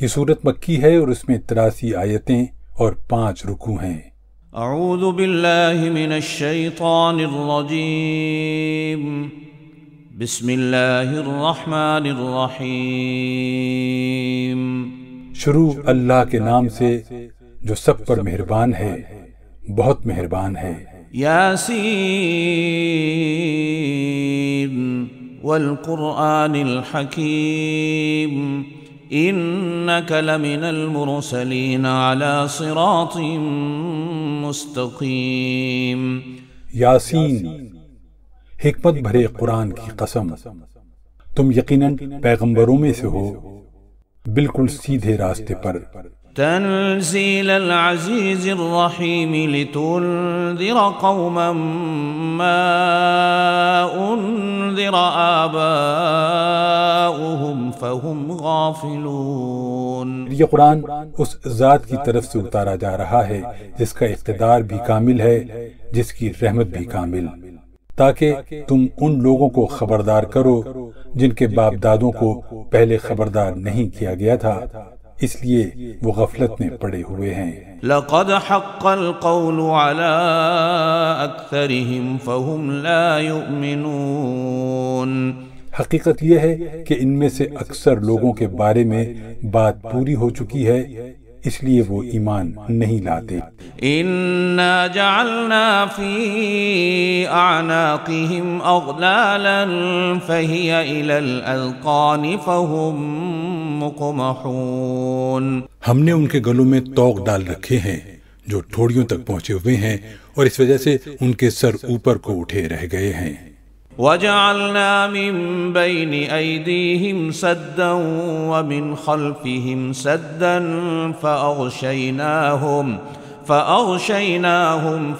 یہ صورت مکی ہے اور اس میں 83 آیتیں اور 5 رکوع ہیں۔ اعوذ باللہ من الشیطان الرجیم، بسم اللہ الرحمن الرحیم۔ شروع اللہ کے نام سے جو سب پر مہربان ہے، بہت مہربان ہے۔ یاسین والقرآن الحکیم انک لمن المرسلین علی صراط مستقیم۔ یاسین، حکمت بھرے قرآن کی قسم، تم یقیناً پیغمبروں میں سے ہو، بالکل سیدھے راستے پر۔ تنزیل العزیز الرحیم لتنذر قوما ما انذر آباؤهم فهم غافلون۔ یہ قرآن اس ذات کی طرف سے اتارا جا رہا ہے جس کا اقتدار بھی کامل ہے، جس کی رحمت بھی کامل، تاکہ تم ان لوگوں کو خبردار کرو جن کے باپ دادوں کو پہلے خبردار نہیں کیا گیا تھا، اس لیے وہ غفلت میں پڑے ہوئے ہیں۔ لقد حق القول على اکثرهم فهم لا يؤمنون۔ حقیقت یہ ہے کہ ان میں سے اکثر لوگوں کے بارے میں بات پوری ہو چکی ہے، اس لیے وہ ایمان نہیں لاتے۔ انا جعلنا فی اعناقهم اغلالا فهي الى الاذقان فهم مقمحون۔ ہم نے ان کے گلوں میں طوق ڈال رکھے ہیں جو ٹھوڑیوں تک پہنچے ہوئے ہیں، اور اس وجہ سے ان کے سر اوپر کو اٹھے رہ گئے ہیں۔ وَجَعَلْنَا مِن بَيْنِ أَيْدِيهِمْ سَدًّا وَمِنْ خَلْفِهِمْ سَدًّا فَأَغْشَيْنَاهُمْ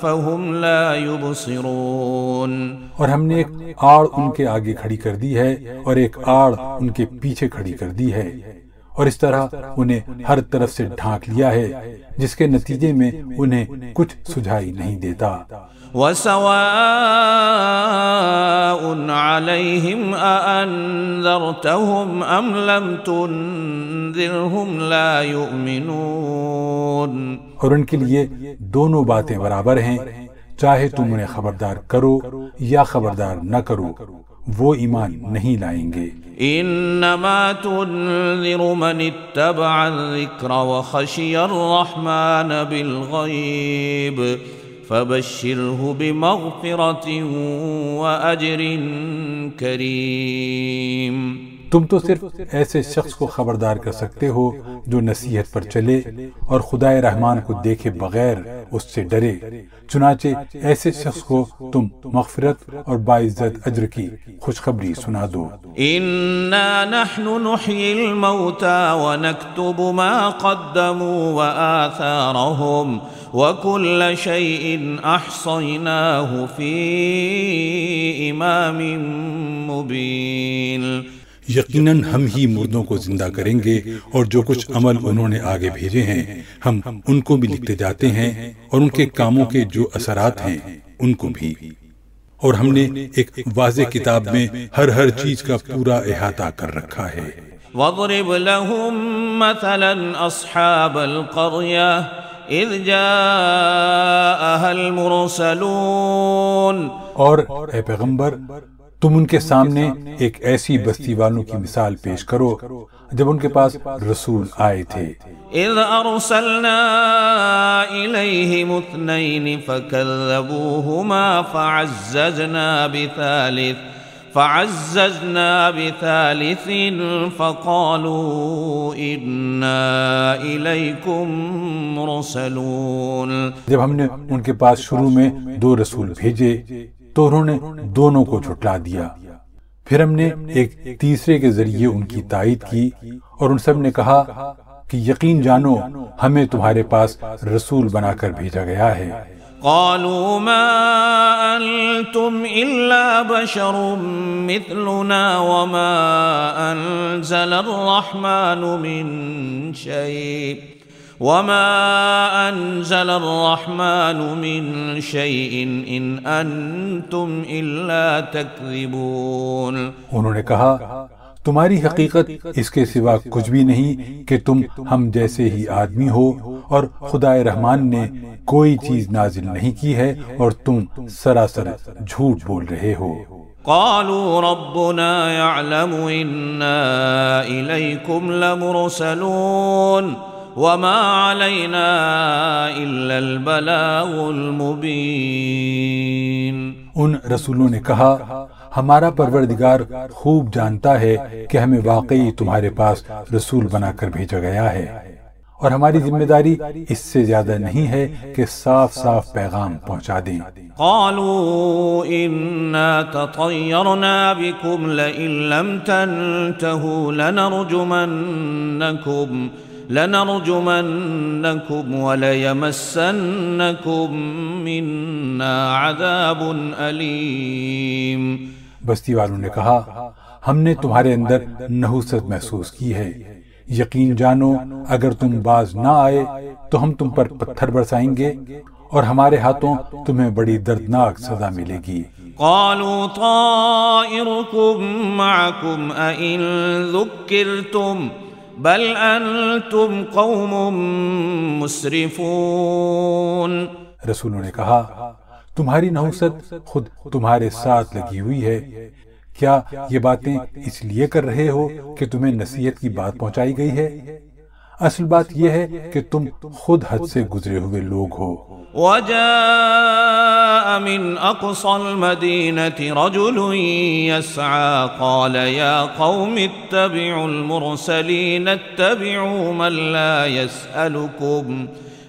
فَهُمْ لَا يُبْصِرُونَ۔ اور ہم نے ایک آڑ ان کے آگے کھڑی کر دی ہے اور ایک آڑ ان کے پیچھے کھڑی کر دی ہے، اور اس طرح انہیں ہر طرف سے ڈھانک لیا ہے، جس کے نتیجے میں انہیں کچھ سجھائی نہیں دیتا۔ وَسَوَاءٌ عَلَيْهِمْ أَأَنذَرْتَهُمْ أَمْ لَمْ تُنذِرْهُمْ لَا يُؤْمِنُونَ۔ اور ان کے لیے دونوں باتیں برابر ہیں، چاہے تم انہیں خبردار کرو یا خبردار نہ کرو، وہ ایمان نہیں لائیں گے۔ انما تنذر من اتبع الذکر وخشی الرحمن بالغیب فبشرہ بمغفرۃ واجر کریم۔ تم تو صرف ایسے شخص کو خبردار کر سکتے ہو جو نصیحت پر چلے اور خدائے رحمان کو دیکھے بغیر اس سے ڈرے، چنانچہ ایسے شخص کو تم مغفرت اور باعزت اجر کی خوشخبری سنا دو۔ انا نحن نحيي الموتى ونكتب ما قدموا وآثارهم وكل شيء احصيناه في امام مبين۔ یقیناً ہم ہی مردوں کو زندہ کریں گے، اور جو کچھ عمل انہوں نے آگے بھیجے ہیں ہم ان کو بھی لکھتے جاتے ہیں، اور ان کے کاموں کے جو اثرات ہیں ان کو بھی، اور ہم نے ایک واضح کتاب میں ہر چیز کا پورا احاطہ کر رکھا ہے۔ وَاضْرِبْ لَهُمْ مَثَلًا أَصْحَابَ الْقَرْيَةِ إِذْ جَاءَهَا الْمُرْسَلُونَ۔ اور اے پیغمبر، تم ان کے سامنے ایک ایسی بستی والوں کی مثال پیش کرو جب ان کے پاس رسول آئے تھے۔ اذ ارسلنا الیہم اثنین فکذبوہما فعززنا بثالث فقالوا انا الیکم مرسلون۔ جب ہم نے ان کے پاس شروع میں 2 رسول بھیجے تو انہوں نے دونوں کو جھٹلا دیا، پھر ہم نے ایک تیسرے کے ذریعے ان کی تائید کی، اور ان سب نے کہا کہ یقین جانو ہمیں تمہارے پاس رسول بنا کر بھیجا گیا ہے۔ قالوا ما انتم الا بشر مثلنا وما انزل الرحمن من شيء ان انتم الا تکذبون۔ انہوں نے کہا تمہاری حقیقت اس کے سوا کچھ بھی نہیں کہ تم ہم جیسے ہی آدمی ہو، اور خدائے رحمان نے کوئی چیز نازل نہیں کی ہے اور تم سراسر جھوٹ بول رہے ہو۔ قالوا ربنا يعلم إنا إليكم لمرسلون وما علينا إلا البلاغ المبين۔ ان رسولوں نے کہا ہمارا پروردگار خوب جانتا ہے کہ ہمیں واقعی تمہارے پاس رسول بنا کر بھیجا گیا ہے، اور ہماری ذمہ داری اس سے زیادہ نہیں ہے کہ صاف صاف پیغام پہنچا دیں۔ قالوا إنا تطيرنا بكم لئن لم تنتهوا لنرجمنكم وليمسنكم منا عذاب أليم۔ بستی والوں نے کہا ہم نے تمہارے اندر نحوست محسوس کی ہے، یقین جانو اگر تم باز نہ آئے تو ہم تم پر پتھر برسائیں گے اور ہمارے ہاتھوں تمہیں بڑی دردناک سزا ملے گی۔ قالوا طائركم معكم أئن ذكرتم بل أنتم قوم مسرفون۔ رسولوں نے کہا تمہاری نحوست خود تمہارے ساتھ لگی ہوئی ہے، کیا یہ باتیں اس لیے کر رہے ہو کہ تمہیں نصیحت کی بات پہنچائی گئی ہے؟ اصل بات یہ ہے کہ تم خود حد سے گزرے ہوئے لوگ ہو۔ وجاء من أقصى المدينة رجل يسعى قال يا قوم اتبعوا المرسلين اتبعوا من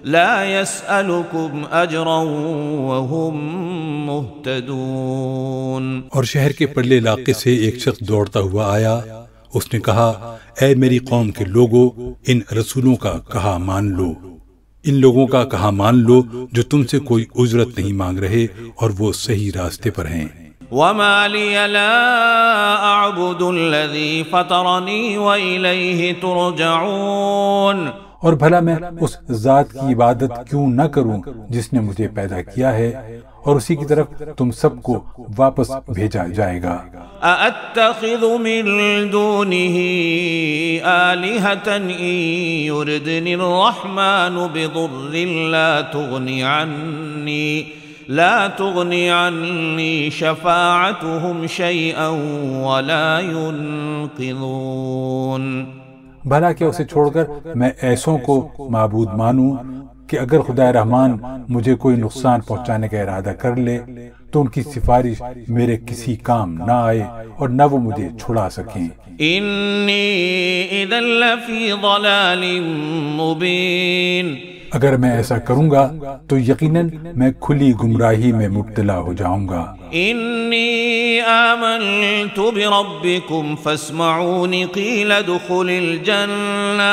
لا يسألكم أجرا وهم مهتدون۔ اور شہر کے پرلے علاقے سے ایک شخص دوڑتا ہوا آیا، اس نے کہا اے میری قوم کے لوگوں، ان رسولوں کا کہا مان لو، ان لوگوں کا کہا مان لو جو تم سے کوئی اجرت نہیں مانگ رہے اور وہ صحیح راستے پر ہیں۔ وما لي لا أعبد الذي فطرني وإليه ترجعون۔ اور بھلا میں اس ذات کی عبادت کیوں نہ کروں جس نے مجھے پیدا کیا ہے اور اسی کی طرف تم سب کو واپس بھیجا جائے گا۔ أأتخذ من دونه آلهة إن يردني الرحمن بضر لا تغني عني شفاعتهم شيئا ولا ينقذون۔ بھلا کیا اسے چھوڑ کر میں ایسوں کو معبود مانوں کہ اگر خدا رحمان مجھے کوئی نقصان پہنچانے کا ارادہ کر لے تو ان کی سفارش میرے کسی کام نہ آئے اور نہ وہ مجھے چھڑا سکیں۔ انی اذا لفی ضلال مبین۔ اگر میں ایسا کروں گا تو یقیناً میں کھلی گمراہی میں مبتلا ہو جاؤں گا۔ انی آمنت بربکم فاسمعون قیل ادخل الجنہ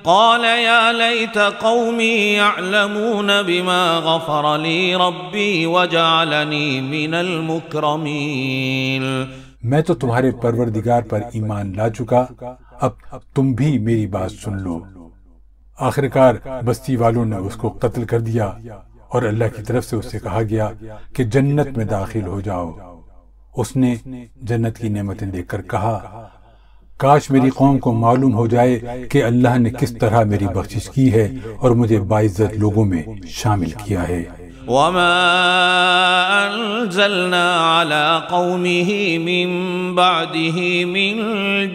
قال یا لیت قومی یعلمون بما غفر لی ربی وجعلنی من المکرمین۔ میں تو تمہارے پروردگار پر ایمان لا چکا، اب تم بھی میری بات سن لو۔ آخرکار بستی والوں نے اس کو قتل کر دیا اور اللہ کی طرف سے اس سے کہا گیا کہ جنت میں داخل ہو جاؤ۔ اس نے جنت کی نعمتیں دیکھ کر کہا کاش میری قوم کو معلوم ہو جائے کہ اللہ نے کس طرح میری بخشش کی ہے اور مجھے باعزت لوگوں میں شامل کیا ہے۔ وما انزلنا على قومه من بعده من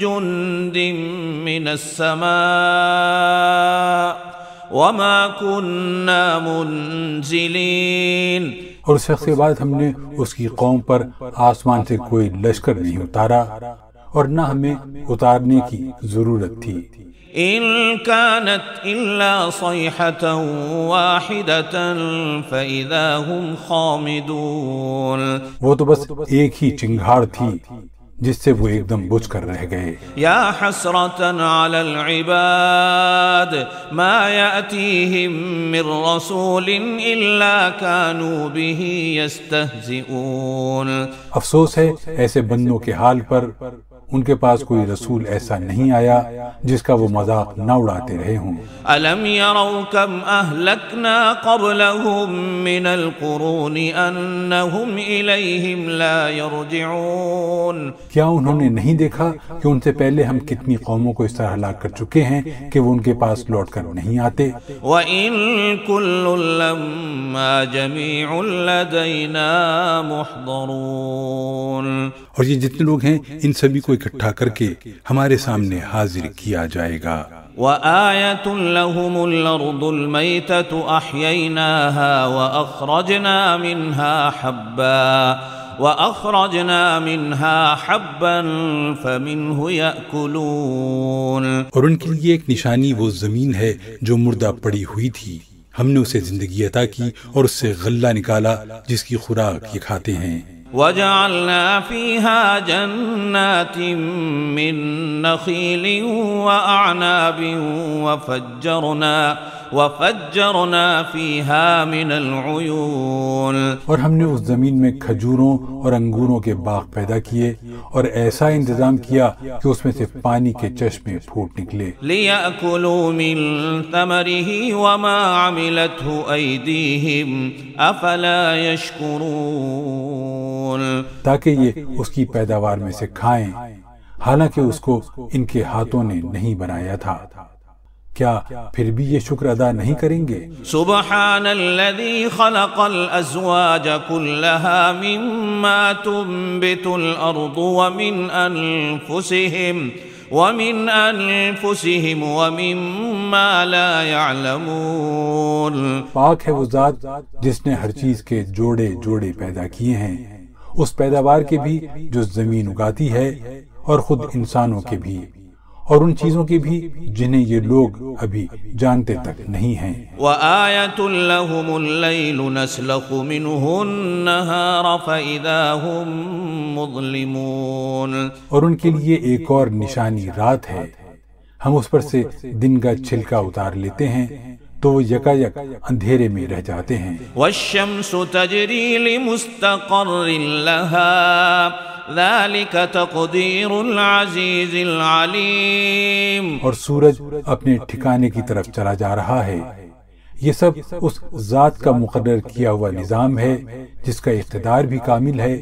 جند من السماء وما كنا منزلين۔ اور اس شخص کے بعد ہم نے اس کی قوم پر آسمان سے کوئی لشکر نہیں اتارا اور نہ ہمیں اتارنے کی ضرورت تھی۔ ان كانت الا صيحة واحدة فاذا هم خامدون۔ وہ تو بس ایک ہی چنگھاڑ تھی جس سے وہ ایک دم بجھ کر رہ گئے۔ یا حسرة على العباد ما يأتيهم من رسول الا كانوا به يستهزئون۔ افسوس ہے ایسے بندوں کے حال پر ان کے پاس کوئی رسول ایسا نہیں آیا جس کا وہ مذاق نہ اڑاتے رہے ہوں۔ أَلَمْ يَرَوْا كَمْ أَهْلَكْنَا قَبْلَهُمْ مِنَ الْقُرُونِ أَنَّهُمْ إِلَيْهِمْ لَا يَرْجِعُونَ کیا انہوں نے نہیں دیکھا کہ ان سے پہلے ہم کتنی قوموں کو اس طرح ہلاک کر چکے ہیں کہ وہ ان کے پاس لوٹ کر نہیں آتے؟ وَإِن كُلٌّ لَّمَّا جَمِيعٌ لَّدَيْنَا مُحْضَرُونَ، اور یہ جتنے لوگ ہیں ان سبھی کو اکٹھا کر کے ہمارے سامنے حاضر کیا جائے گا۔ وَآيَةٌ لَّهُمُ الْأَرْضُ الْمَيْتَةُ أَحْيَيْنَاهَا وَأَخْرَجْنَا مِنْهَا حَبًّا فَمِنْهُ يَأْكُلُونَ، اور ان کے لیے ایک نشانی وہ زمین ہے جو مردہ پڑی ہوئی تھی، ہم نے اسے زندگی عطا کی اور اس سے غلہ نکالا جس کی خوراک یہ کھاتے ہیں۔ وَجَعَلْنَا فِيهَا جَنَّاتٍ مِّن نَّخِيلٍ وَأَعْنَابٍ وَفَجَّرْنَا فِيهَا مِنَ الْعُيُونِ، اور ہم نے اس زمین میں کھجوروں اور انگوروں کے باغ پیدا کیے اور ایسا انتظام کیا کہ اس میں سے پانی کے چشمے پھوٹ نکلے۔ لِيَأْكُلُوا مِن ثَمَرِهِ وَمَا عَمِلَتْهُ أَيْدِيهِمْ أَفَلَا يَشْكُرُونَ، تاکہ یہ اس کی پیداوار میں سے کھائیں حالانکہ اس کو ان کے ہاتھوں نے نہیں بنایا تھا، کیا پھر بھی یہ شکر ادا نہیں کریں گے؟ سبحان الذي خلق الازواج كلها مما تنبت الارض ومن انفسهم ومما لا يعلمون، پاک ہے وہ ذات جس نے ہر چیز کے جوڑے جوڑے پیدا کیے ہیں، اس پیداوار کے بھی جو زمین اگاتی ہے اور خود انسانوں کے بھی، اور ان چیزوں کی بھی جنہیں یہ لوگ ابھی جانتے تک نہیں ہیں۔ وَآيَةٌ لَّهُمُ اللَّيْلُ نَسْلَخُ مِنْهُ النَّهَارَ فَإِذَا هُمْ مُظْلِمُونَ، اور ان کے لیے ایک اور نشانی رات ہے، ہم اس پر سے دن کا چھلکا اتار لیتے ہیں تو وہ یکا یک اندھیرے میں رہ جاتے ہیں۔ وَالشَّمْسُ تَجْرِي لِمُسْتَقَرٍّ لَّهَا ذَلِكَ تَقْدِيرُ الْعَزِيزِ الْعَلِيمِ، اور سورج اپنے ٹھکانے کی طرف چلا جا رہا ہے، یہ سب اس ذات کا مقرر کیا ہوا نظام ہے جس کا اقتدار بھی کامل ہے،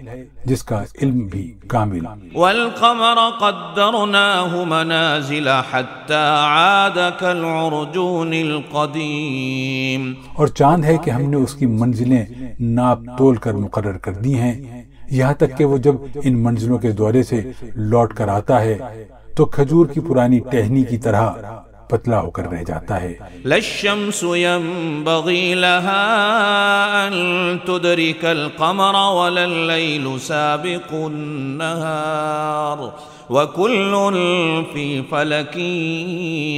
جس کا علم بھی کامل۔ وَالْقَمَرَ قَدَّرْنَاهُ مَنَازِلَ حَتَّى عَادَ كَالْعُرْجُونِ الْقَدِيمِ، اور چاند ہے کہ ہم نے اس کی منزلیں ناپ تول کر مقرر کر دی ہیں، یہاں تک کہ وہ جب ان منزلوں کے دورے سے لوٹ کر آتا ہے تو کھجور کی پرانی ٹہنی کی طرح پتلا ہو کر رہ جاتا ہے۔ لَلشَّمْسُ يَنبَغِي لَهَا أَن تُدْرِكَ الْقَمَرَ وَلَا اللَّيْلُ سَابِقُ النَّهَارِ وَكُلٌّ فِي فَلَكٍ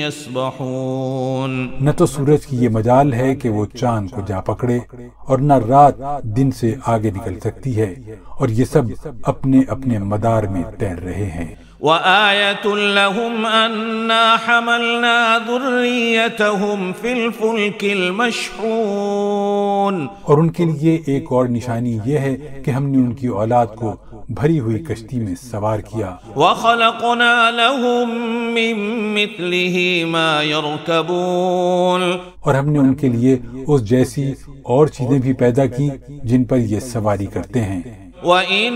يَسْبَحُونَ، نہ تو سورج کی یہ مجال ہے کہ وہ چاند کو جا پکڑے اور نہ رات دن سے آگے نکل سکتی ہے، اور یہ سب اپنے اپنے مدار میں تیر رہے ہیں۔ وَآيَةٌ لَّهُمْ أَنَّا حَمَلْنَا ذُرِّيَّتَهُمْ فِي الْفُلْكِ الْمَشْحُونِ، اور ان کے لیے ایک اور نشانی یہ ہے کہ ہم نے ان کی اولاد کو بھری ہوئی کشتی میں سوار کیا۔ وَخَلَقْنَا لَهُم مِّن مِّثْلِهِ مَا يَرْكَبُونَ، اور ہم نے ان کے لیے اس جیسی اور چیزیں بھی پیدا کی جن پر یہ سواری کرتے ہیں۔ وَإِن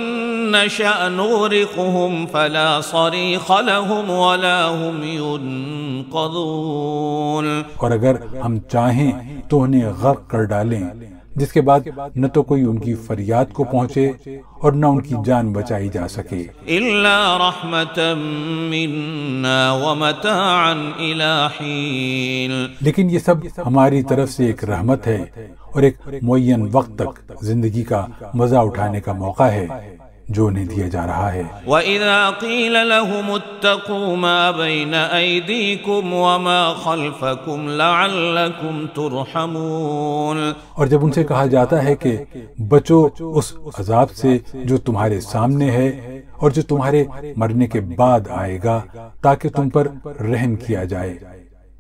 نَّشَأْ نُغْرِقْهُمْ فَلَا صَرِيخَ لَهُمْ وَلَا هُمْ يُنقَذُونَ، اور اگر ہم چاہیں تو انہیں غرق کر ڈالیں، جس کے بعد نہ تو کوئی ان کی فریاد کو پہنچے اور نہ ان کی جان بچائی جا سکے۔ إِلَّا رَحْمَةً مِّنَّا وَمَتَاعًا إِلَى حِينٍ، لیکن یہ سب ہماری طرف سے ایک رحمت ہے اور ایک معین وقت تک زندگی کا مزہ اٹھانے کا موقع ہے جو انہیں دیا جا رہا ہے۔ وَإِذَا قِيلَ لَهُمُ اتَّقُوا مَا بَيْنَ أَيْدِيكُمْ وَمَا خَلْفَكُمْ لَعَلَّكُمْ تُرْحَمُونَ، اور جب ان سے کہا جاتا ہے کہ بچو اس عذاب سے جو تمہارے سامنے ہے اور جو تمہارے مرنے کے بعد آئے گا تاکہ تم پر رحم کیا جائے،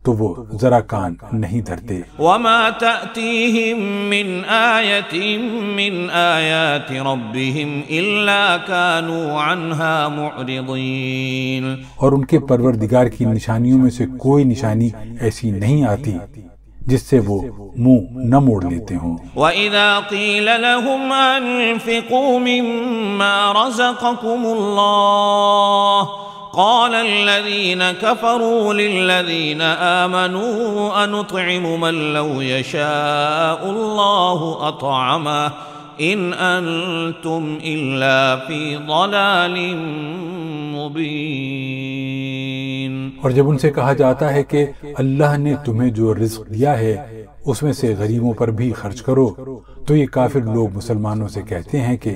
تو وہ ذرا کان نہیں دھرتے۔ وما تأتيهم من آية من آيات ربهم إلا كانوا عنها معرضين، اور ان کے پروردگار کی نشانیوں میں سے کوئی نشانی ایسی نہیں آتی جس سے وہ منہ نہ موڑ لیتے ہوں۔ وَإِذَا قِيلَ لَهُمْ أَنفِقُوا مِمَّا رَزَقَكُمُ اللَّهُ قال الذين كفروا للذين آمنوا أنطعم من لو يشاء الله أطعمه إن أنتم إلا في ضلال مبين۔ اور جب ان سے کہا جاتا ہے کہ اللہ نے تمہیں جو رزق دیا ہے اس میں سے غریبوں پر بھی خرچ کرو، تو یہ کافر لوگ مسلمانوں سے کہتے ہیں کہ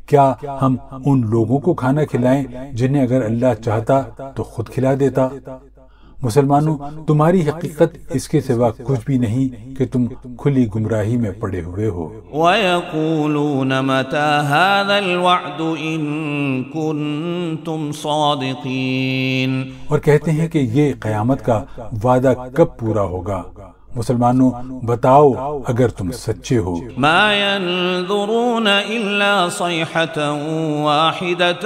کیا ہم ان لوگوں کو کھانا کھلائیں جنہیں اگر اللہ چاہتا تو خود کھلا دیتا؟ مسلمانوں، تمہاری حقیقت اس کے سوا کچھ بھی نہیں کہ تم کھلی گمراہی میں پڑے ہوئے ہو۔ وَيَقُولُونَ مَتَى هَذَا الْوَعْدُ إِن كُنتُمْ صَادِقِينَ، اور کہتے ہیں کہ یہ قیامت کا وعدہ کب پورا ہوگا؟ مسلمانوں بتاؤ اگر تم سچے ہو۔ ما ينظرون الا صيحة واحدة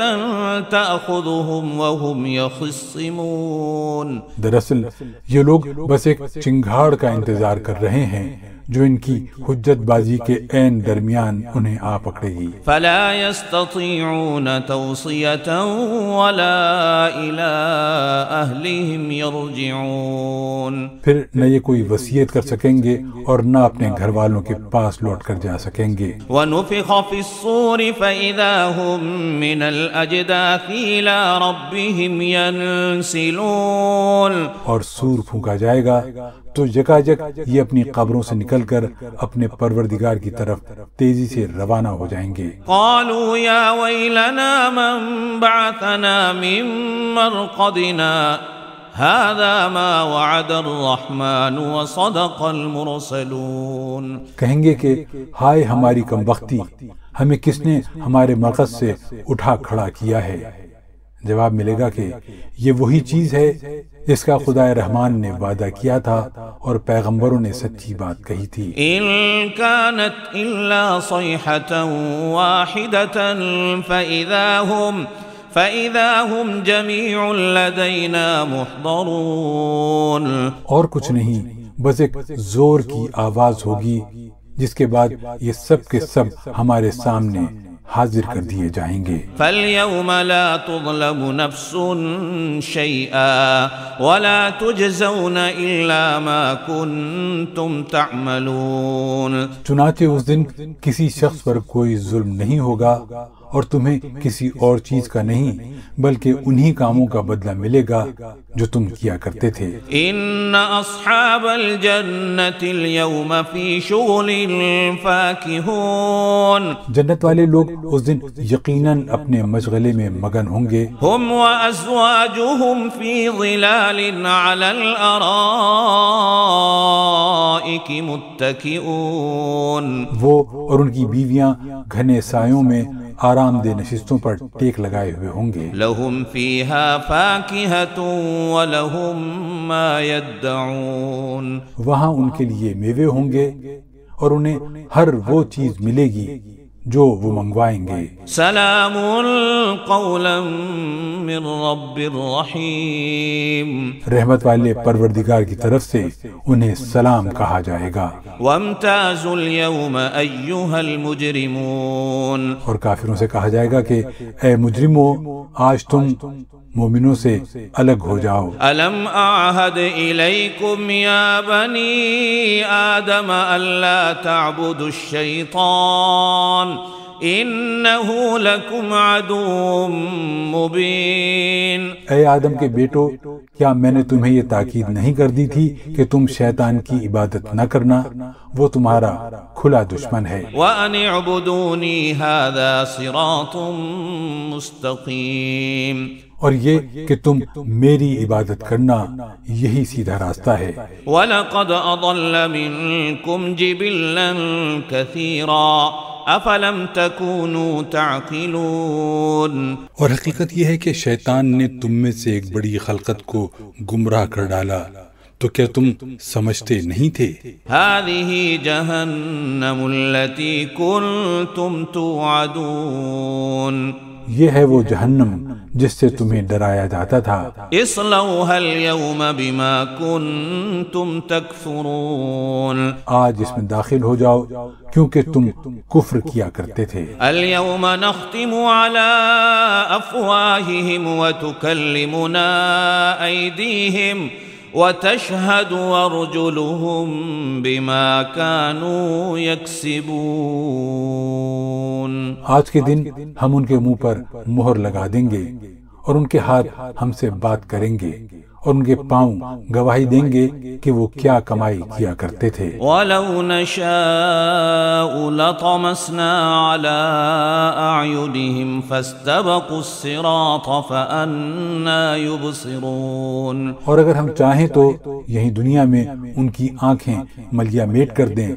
تأخذهم وهم يخصمون، دراصل یہ لوگ بس ایک چنگھاڑ کا انتظار کر رہے ہیں جو ان کی حجت بازی کے عین درمیان انہیں آ پکڑے گی۔ فلا يستطيعون توصية ولا إلى أهلهم يرجعون، پھر نہ یہ کوئی وصیت کر سکیں گے اور نہ اپنے گھر والوں کے پاس لوٹ کر جا سکیں گے۔ ونفخ في الصور فإذا هم من الأجداث إلى ربهم ينسلون، اور سور پھونکا جائے گا تو یکاجک یہ اپنی قبروں سے نکل کر اپنے پروردگار کی طرف تیزی سے روانہ ہو جائیں گے۔ قالوا يا ويلنا من بعثنا من مرقدنا هذا ما وعد الرحمن وصدق المرسلون، کہیں گے کہ ہائے ہماری کم بختی، ہمیں کس نے ہمارے مرکز سے اٹھا کھڑا کیا ہے؟ جواب ملے گا کہ یہ وہی چیز ہے جس کا خدا رحمان نے وعدہ کیا تھا اور پیغمبروں نے سچی بات کہی تھی۔ ان كانت الا صيحة واحدة فإذا هم جميع لدينا محضرون، اور کچھ نہیں، بس ایک زور کی آواز ہوگی جس کے بعد یہ سب کے سب ہمارے سامنے حاضر کر دیے جائیں گے۔ فَالْيَوْمَ لَا تُظْلَمُ نَفْسٌ شَيْئًا وَلَا تُجْزَوْنَ إِلَّا مَا كُنْتُمْ تَعْمَلُونَ، چنانچہ اس دن کسی شخص پر کوئی ظلم نہیں ہوگا اور تمہیں کسی اور چیز کا نہیں بلکہ انہی کاموں کا بدلہ ملے گا جو تم کیا کرتے تھے۔ ان اصحاب الجنة اليوم في شغل فاكهون، جنت والے لوگ اس دن یقیناً اپنے مشغلے میں مگن ہوں گے۔ هم وازواجهم في ظلال على الارائك متكئون، وہ اور ان کی بیویاں گھنے سایوں میں آرام دہ نشستوں پر ٹیک لگائے ہوئے ہوں گے۔ لهم فيها فاكهة ولهم ما يدعون، وہاں ان کے لیے میوے ہوں گے اور انہیں ہر وہ چیز ملے گی جو وہ منگوائیں گے۔ سلام قولا من رب الرحیم، رحمت والے پروردگار کی طرف سے انہیں سلام کہا جائے گا۔ وامتازوا اليوم ایھا المجرمون، اور کافروں سے کہا جائے گا کہ اے مجرموں، آج تم مومنوں سے الگ ہو جاؤ۔ الم اعہد الیکم یا بنی آدم الا تعبدوا الشیطان انہو لکم عدو مبین، اے آدم کے بیٹو، کیا میں نے تمہیں یہ تاکید نہیں کر دی تھی کہ تم شیطان کی عبادت نہ کرنا؟ وہ تمہارا کھلا دشمن ہے۔ وَأَنِ اعْبُدُونِي هَذَا صِرَاطٌ مُسْتَقِيمٌ، اور یہ کہ تم میری عبادت کرنا یہی سیدھا راستہ ہے۔ وَلَقَدْ أَضَلَّ مِنْكُمْ جِبِلًّا كَثِيرًا أَفَلَمْ تَكُونُوا تَعْقِلُونَ، اور حقیقت یہ ہے کہ شیطان نے تم میں سے ایک بڑی خلقت کو گمراہ کر ڈالا، تو کیا تم سمجھتے نہیں تھے؟ هذه جهنم التي كنتم توعدون، یہ ہے وہ جہنم جس سے تمہیں ڈرایا جاتا تھا۔ اصلوها اليوم بما كنتم تكفرون، آج اس میں داخل ہو جاؤ کیونکہ تم کفر کیا کرتے تھے۔ اليوم نختم على افواههم وتكلمنا ايديهم وتشهد ارجلهم بما كانوا يكسبون، آج کے دن ہم ان کے منہ پر مہر لگا دیں گے اور ان کے ہاتھ ہم سے بات کریں گے اور ان کے پاؤں گواہی دیں گے کہ وہ کیا کمائی کیا کرتے تھے۔ وَلَوْ نَشَاءُ لَطَمَسْنَا عَلَىٰ أَعْيُنِهِمْ فَاسْتَبَقُوا الصِّرَاطَ فَأَنَّىٰ يُبْصِرُونَ، اور اگر ہم چاہیں تو یہیں دنیا میں ان کی آنکھیں ملیا میٹ کر دیں،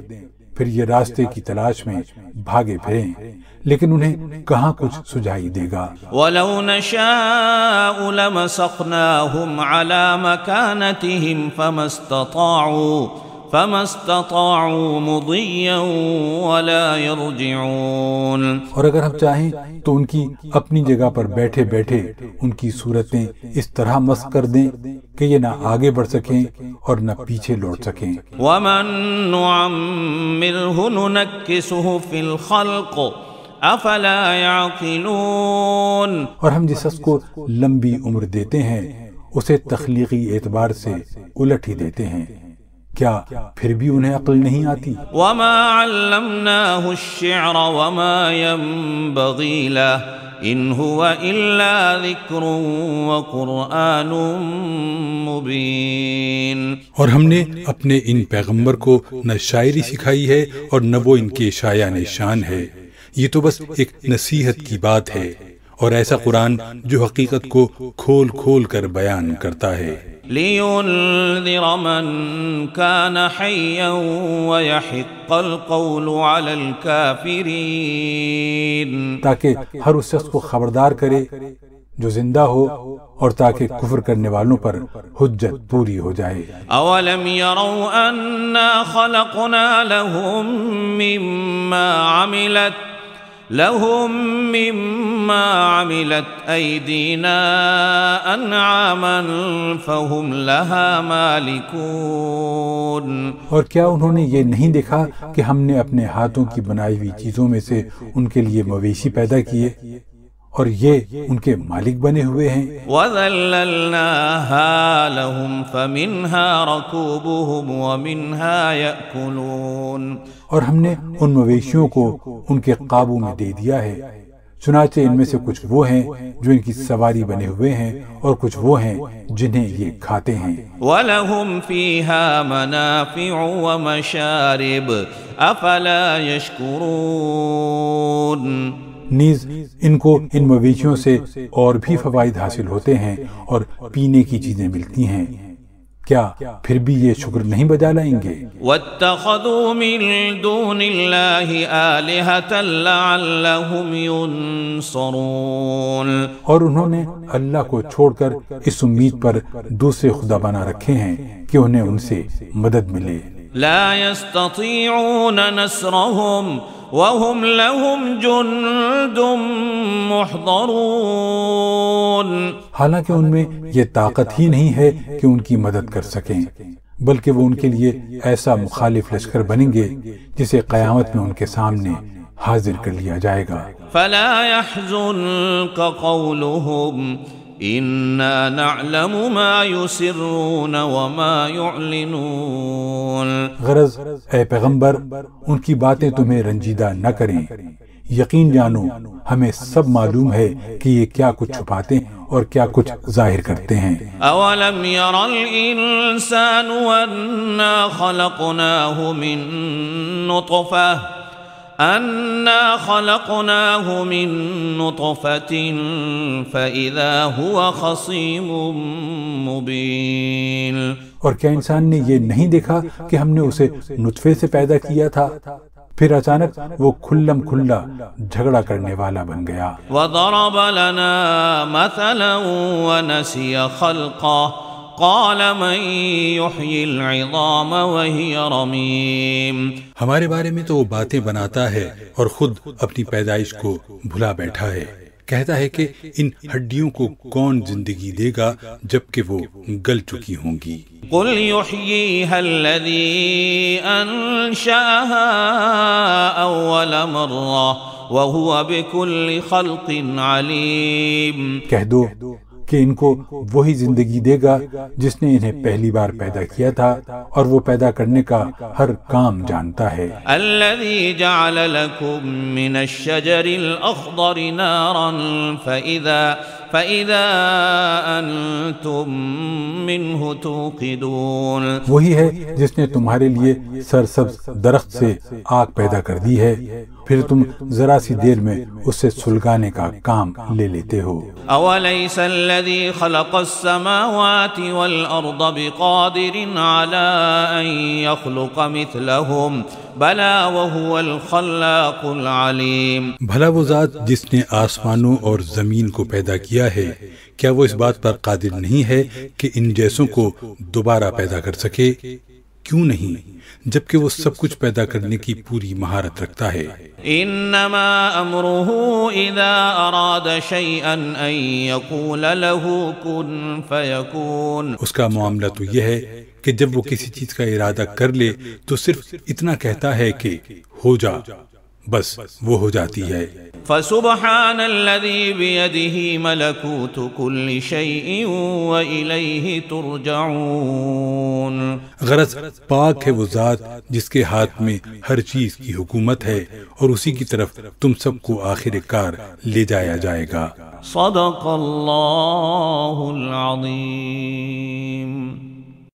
پھر یہ راستے کی تلاش میں بھاگے پھریں، لیکن انہیں کہاں کچھ سجائی دے گا۔ وَلَوْ نَشَاءُ لَمَسَخْنَاهُمْ عَلَىٰ مَكَانَتِهِمْ فَمَا اسْتَطَاعُوا مُضِيًّا وَلَا يَرْجِعُونَ، اور اگر ہم چاہیں تو ان کی اپنی جگہ پر بیٹھے بیٹھے ان کی صورتیں اس طرح مسخ کر دیں کہ یہ نہ آگے بڑھ سکیں اور نہ پیچھے لوٹ سکیں۔ وَمَن نُعَمِّرْهُ نُنَكِّسُهُ فِي الْخَلْقِ افلا يعقلون، اور ہم جس شخص کو لمبی عمر دیتے ہیں اسے تخلیقی اعتبار سے الٹ ہی دیتے ہیں، کیا پھر بھی انہیں عقل نہیں آتی؟ وما علمناه الشعر وما ينبغي له ان هو الا ذکر وقرآن مبین، اور ہم نے اپنے ان پیغمبر کو نہ شاعری سکھائی ہے اور نہ وہ ان کے شایان شان ہے، یہ تو بس ایک نصیحت کی بات ہے اور ایسا قرآن جو حقیقت کو کھول کھول کر بیان کرتا ہے۔ لِيُنذِرَ مَن كَانَ حَيًّا وَيَحِقَّ الْقَوْلُ عَلَى الْكَافِرِينَ، تاکہ ہر اس شخص کو خبردار کرے جو زندہ ہو اور تاکہ کفر کرنے والوں پر حجت پوری ہو جائے۔ اولم يروا انا خلقنا لهم مما عملت ايدينا انعاما فهم لها مالكون، اور کیا انہوں نے یہ نہیں دیکھا کہ ہم نے اپنے ہاتھوں کی بنائی ہوئی چیزوں میں سے ان کے لیے مویشی پیدا کیے اور یہ ان کے مالک بنے ہوئے ہیں۔ وَذَلَّلْنَاهَا لَهُمْ فَمِنْهَا رَكُوبُهُمْ وَمِنْهَا يَأْكُلُونَ، اور ہم نے ان مویشیوں کو ان کے قابو میں دے دیا ہے، چنانچہ ان میں سے کچھ وہ ہیں جو ان کی سواری بنے ہوئے ہیں اور کچھ وہ ہیں جنہیں یہ کھاتے ہیں۔ وَلَهُمْ فِيهَا مَنَافِعُ وَمَشَارِبُ أَفَلَا يَشْكُرُونَ، نیز ان کو ان مویشیوں سے اور بھی فوائد حاصل ہوتے ہیں اور پینے کی چیزیں ملتی ہیں، کیا پھر بھی یہ شکر نہیں بجا لائیں گے؟ وَاتَّخَذُوا مِن دُونِ اللَّهِ آلِهَةً لَعَلَّهُمْ يُنصَرُونَ، اور انہوں نے اللہ کو چھوڑ کر اس امید پر دوسرے خدا بنا رکھے ہیں کہ انہیں ان سے مدد ملے۔ لا يستطيعون نصرهم وهم لهم جند محضرون، حالانکہ ان میں یہ طاقت ہی نہیں ہے کہ ان کی مدد کر سکیں، بلکہ وہ ان کے لیے ایسا مخالف لشکر بنیں گے جسے قیامت میں ان کے سامنے حاضر کر لیا جائے گا۔ فلا يحزنك قولهم انا نعلم ما يسرون وما يعلنون، غرض اے پیغمبر ان کی باتیں تمہیں رنجیدہ نہ کریں، یقین جانو ہمیں سب معلوم ہے کہ یہ کیا کچھ چھپاتے ہیں اور کیا کچھ ظاہر کرتے ہیں۔ اولم ير الانسان انا خلقناه من نطفة فإذا هو خصيم مبين، اور کیا انسان نے یہ نہیں دیکھا کہ ہم نے اسے نطفے سے پیدا کیا تھا، پھر اچانک وہ کھلم کھلا جھگڑا کرنے والا بن گیا۔ وضرب لنا مثلا ونسي خلقه قال من يحيي العظام وهي رميم. ہمارے بارے میں تو وہ باتیں بناتا ہے اور خود اپنی پیدائش کو بھلا بیٹھا ہے. کہتا ہے کہ ان ہڈیوں کو کون زندگی دے گا جبکہ وہ گل چکی ہوں گی. قل يحييها الذي أنشأها أول مرة وهو بكل خلق عليم. کہہ دو کہ ان کو وہی زندگی دے گا جس نے انہیں پہلی بار پیدا کیا تھا اور وہ پیدا کرنے کا ہر کام جانتا ہے. الذي جعل لكم من الشجر الأخضر نارا فإذا أنتم منه توقدون. وہی ہے جس نے تمہارے لیے سرسبز درخت سے آگ پیدا کر دی ہے پھر تم ذرا سی دیر میں اس سے سلگانے کا کام لے لیتے ہو. أوليس الذي خلق السماوات والأرض بقادر على أن يخلق مثلهم بلى وهو الخلاق العليم. بھلا وہ ذات جس نے آسمانوں اور زمین کو پیدا کیا ہے کیا وہ اس بات پر قادر نہیں ہے کہ ان جیسوں کو دوبارہ پیدا کر سکے؟ کیوں نہیں، جبکہ وہ سب کچھ پیدا کرنے کی پوری مہارت رکھتا ہے. انما امره اذا اراد شيئا ان يقول له كن فيكون. اس کا معاملہ تو یہ ہے کہ جب وہ کسی چیز کا ارادہ کر لے تو صرف اتنا کہتا ہے کہ ہو جا، بس وہ ہو جاتی ہے. فسبحان الذي بيده ملكوت كل شيء وإليه ترجعون. غرض پاک ہے وہ ذات جس کے ہاتھ میں ہر چیز کی حکومت ہے اور اسی کی طرف تم سب کو آخر کار لے جایا جائے گا. صدق اللہ العظیم.